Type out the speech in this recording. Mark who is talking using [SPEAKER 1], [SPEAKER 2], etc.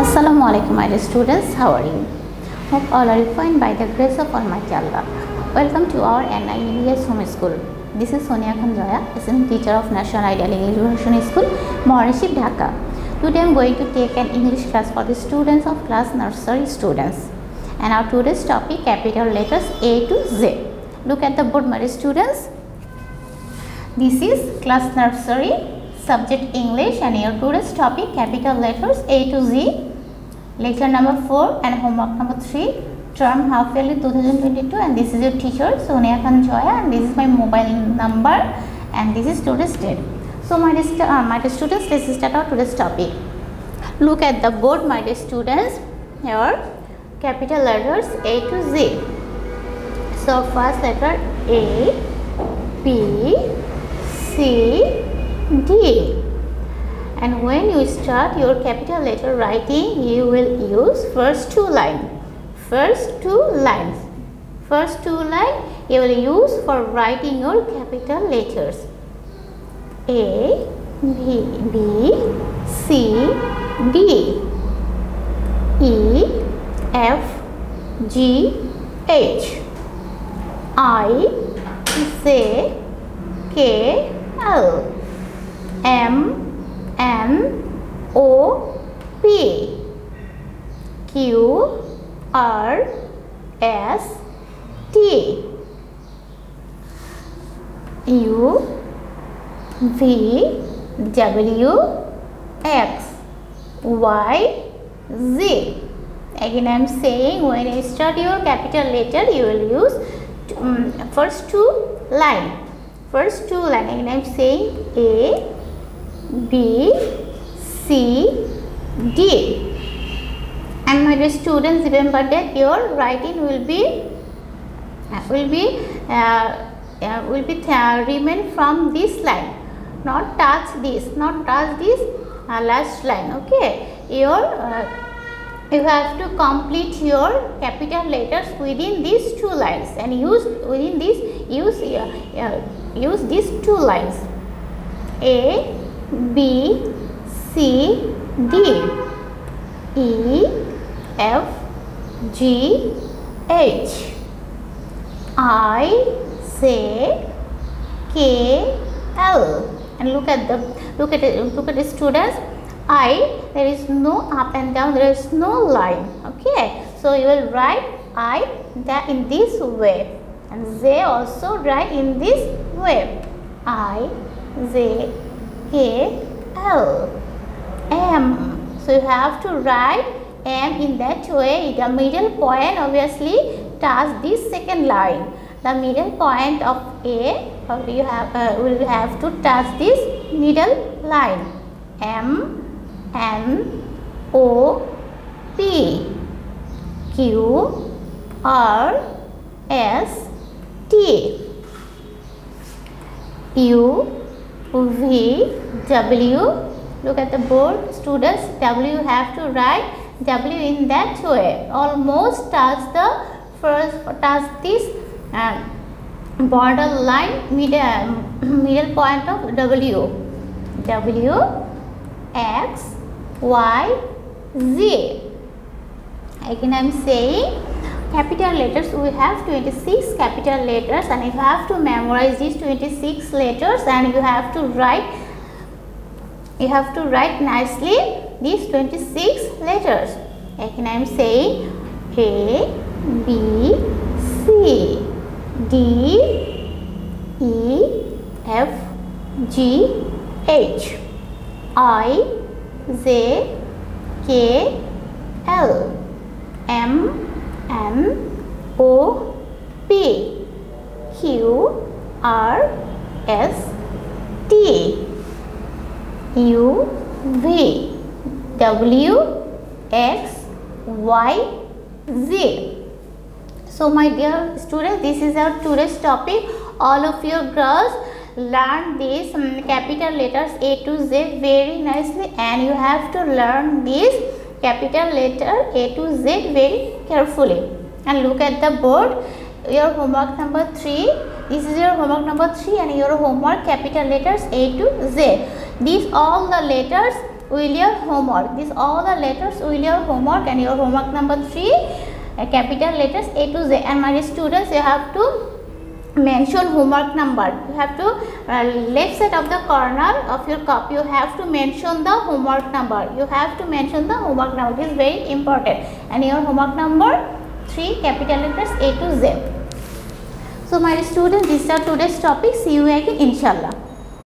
[SPEAKER 1] Assalamu alaikum, my dear students. How are you? Hope all are fine by the grace of Almighty Allah. Welcome to our NIES home school. This is Sonia Joya, assistant teacher of National Ideal English Version School, Moriship, Dhaka. Today I am going to take an English class for the students of class nursery students. And our today's topic, capital letters A to Z. Look at the board, my dear students. This is class nursery, subject English, and your today's topic, capital letters A to Z. Lecture number 4 and homework number 3, term half yearly 2022, and this is your teacher Sonia Joya, and this is my mobile number, and this is today's date. So my dear students, let's start out today's topic. Look at the board, my dear students. Here capital letters A to Z. So first letter A, B, C, D. And when you start your capital letter writing, you will use first two lines. First two lines you will use for writing your capital letters. A, B, C, D, E, F, G, H, I, J, K, L, M, N, O, P, Q, R, S, T, U, V, W, X, Y, Z. Again I am saying, when you start your capital letter, you will use first two lines. Again I am saying A, B, C, D. And my dear students, remember that your writing will be remain from this line, not touch this last line. Okay, you have to complete your capital letters within these two lines, and use these two lines. A, B, C, D, E, F, G, H, I, J, K, L. And look at the students. I, there is no up and down, there is no line. Okay, so you will write I that in this way, and J also write in this way. I, J, K, L, M. So you have to write M in that way. The middle point obviously touch this second line. The middle point of A, you will have to touch this middle line. M, N, O, P, Q, R, S, T, U, V, W. Look at the board, students. W you have to write W in that way. Almost touch this border line, middle point of W. W, X, Y, Z. Again I am saying, capital letters, we have 26 capital letters, and you have to memorize these 26 letters, and you have to write nicely these 26 letters. Again I am saying A, B, C, D, E, F, G, H, I, J, K, L, M, N, O, P, Q, R, S, T, U, V, W, X, Y, Z. So my dear students, this is our today's topic. All of your girls learn these capital letters A to Z very nicely, and you have to learn this capital letter A to Z very carefully. And look at the board, your homework number 3. This is your homework number 3, and your homework capital letters A to Z. These all the letters will your homework. These all the letters will your homework, and your homework number 3, capital letters A to Z. And my students, you have to mention homework number. You have to left side of the corner of your copy, you have to mention the homework number. You have to mention the homework number. It is very important. And your homework number 3, capital letters A to Z. So my students, these are today's topics. See you again, inshallah.